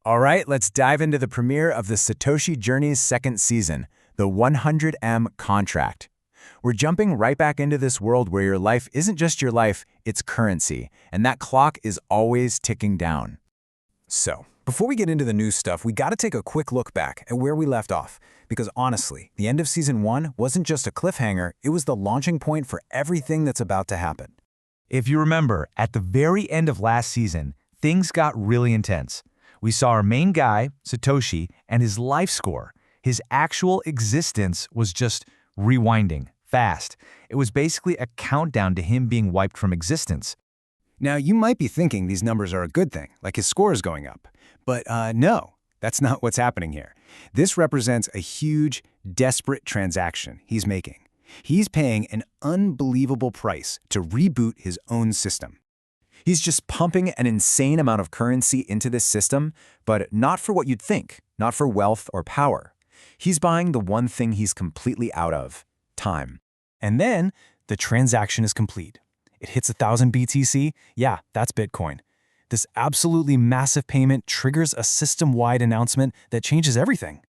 All right, let's dive into the premiere of the Satoshi Journey's second season, the 100M contract. We're jumping right back into this world where your life isn't just your life, it's currency, and that clock is always ticking down. So, before we get into the new stuff, we gotta take a quick look back at where we left off. Because honestly, the end of Season 1 wasn't just a cliffhanger, it was the launching point for everything that's about to happen. If you remember, at the very end of last season, things got really intense. We saw our main guy, Satoshi, and his life score. His actual existence was just rewinding, fast. It was basically a countdown to him being wiped from existence. Now, you might be thinking these numbers are a good thing, like his score is going up. But no, that's not what's happening here. This represents a huge, desperate transaction he's making. He's paying an unbelievable price to reboot his own system. He's just pumping an insane amount of currency into this system, but not for what you'd think, not for wealth or power. He's buying the one thing he's completely out of, time. And then the transaction is complete. It hits 1,000 BTC. Yeah, that's Bitcoin. This absolutely massive payment triggers a system-wide announcement that changes everything.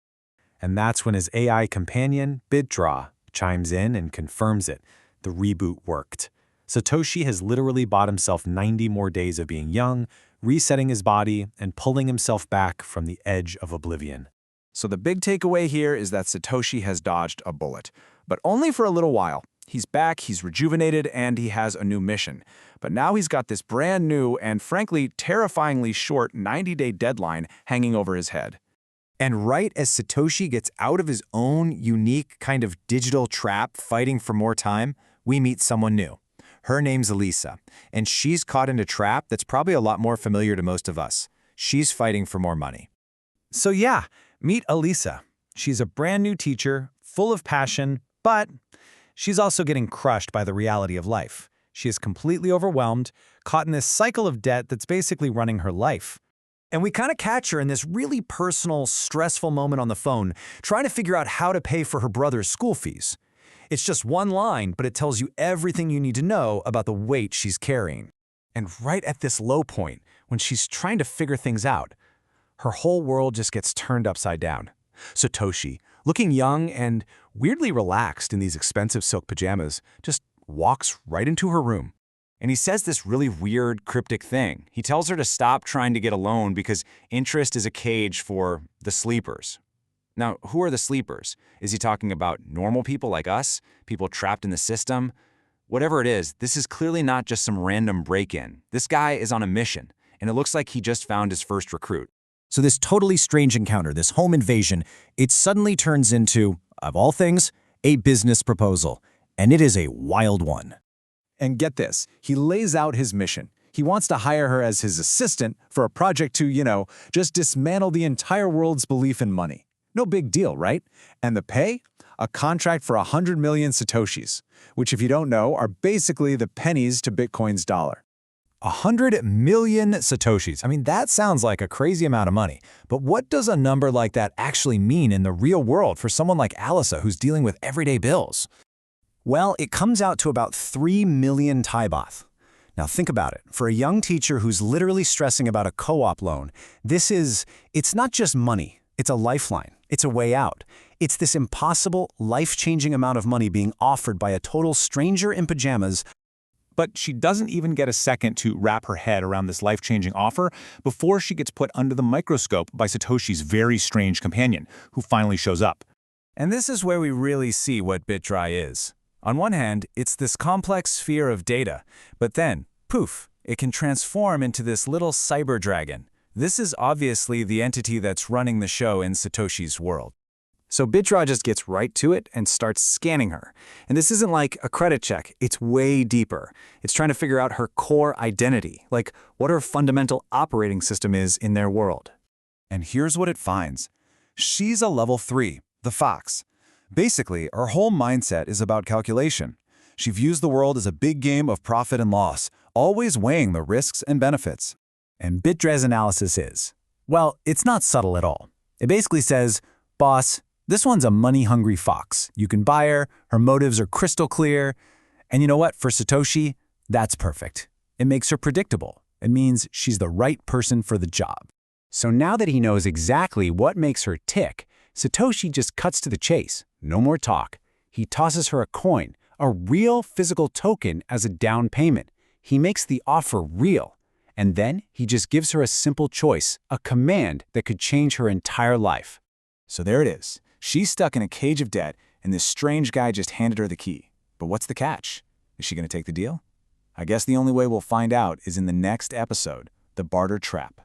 And that's when his AI companion, BitDraw, chimes in and confirms it. The reboot worked. Satoshi has literally bought himself 90 more days of being young, resetting his body, and pulling himself back from the edge of oblivion. So the big takeaway here is that Satoshi has dodged a bullet, but only for a little while. He's back, he's rejuvenated, and he has a new mission. But now he's got this brand new and frankly terrifyingly short 90-day deadline hanging over his head. And right as Satoshi gets out of his own unique kind of digital trap fighting for more time, we meet someone new. Her name's Alicesa, and she's caught in a trap that's probably a lot more familiar to most of us. She's fighting for more money. So yeah, meet Alicesa. She's a brand new teacher, full of passion, but she's also getting crushed by the reality of life. She is completely overwhelmed, caught in this cycle of debt that's basically running her life. And we kind of catch her in this really personal, stressful moment on the phone, trying to figure out how to pay for her brother's school fees. It's just one line, but it tells you everything you need to know about the weight she's carrying. And right at this low point, when she's trying to figure things out, her whole world just gets turned upside down. Satoshi, looking young and weirdly relaxed in these expensive silk pajamas, just walks right into her room. And he says this really weird, cryptic thing. He tells her to stop trying to get a loan because interest is a cage for the sleepers. Now, who are the sleepers? Is he talking about normal people like us? People trapped in the system? Whatever it is, this is clearly not just some random break-in. This guy is on a mission, and it looks like he just found his first recruit. So this totally strange encounter, this home invasion, it suddenly turns into, of all things, a business proposal. And it is a wild one. And get this, he lays out his mission. He wants to hire her as his assistant for a project to, just dismantle the entire world's belief in money. No big deal, right? And the pay? A contract for 100 million Satoshis, which if you don't know, are basically the pennies to Bitcoin's dollar. 100 million Satoshis. I mean, that sounds like a crazy amount of money. But what does a number like that actually mean in the real world for someone like Alicesa who's dealing with everyday bills? Well, it comes out to about 3 million Thai baht. Now think about it. For a young teacher who's literally stressing about a co-op loan, it's not just money. It's a lifeline. It's a way out. It's this impossible, life-changing amount of money being offered by a total stranger in pajamas. But she doesn't even get a second to wrap her head around this life-changing offer before she gets put under the microscope by Satoshi's very strange companion, who finally shows up. And this is where we really see what BitDraw is. On one hand, it's this complex sphere of data, but then, poof, it can transform into this little cyber dragon. This is obviously the entity that's running the show in Satoshi's world. So BitDraw just gets right to it and starts scanning her. And this isn't like a credit check, it's way deeper. It's trying to figure out her core identity, like what her fundamental operating system is in their world. And here's what it finds. She's a level 3, the Fox. Basically, her whole mindset is about calculation. She views the world as a big game of profit and loss, always weighing the risks and benefits. And BitDraw's analysis is, well, it's not subtle at all. It basically says, boss, this one's a money-hungry fox. You can buy her, her motives are crystal clear. And you know what? For Satoshi, that's perfect. It makes her predictable. It means she's the right person for the job. So now that he knows exactly what makes her tick, Satoshi just cuts to the chase. No more talk. He tosses her a coin, a real physical token as a down payment. He makes the offer real. And then he just gives her a simple choice, a command that could change her entire life. So there it is. She's stuck in a cage of debt, and this strange guy just handed her the key. But what's the catch? Is she going to take the deal? I guess the only way we'll find out is in the next episode, The Barter Trap.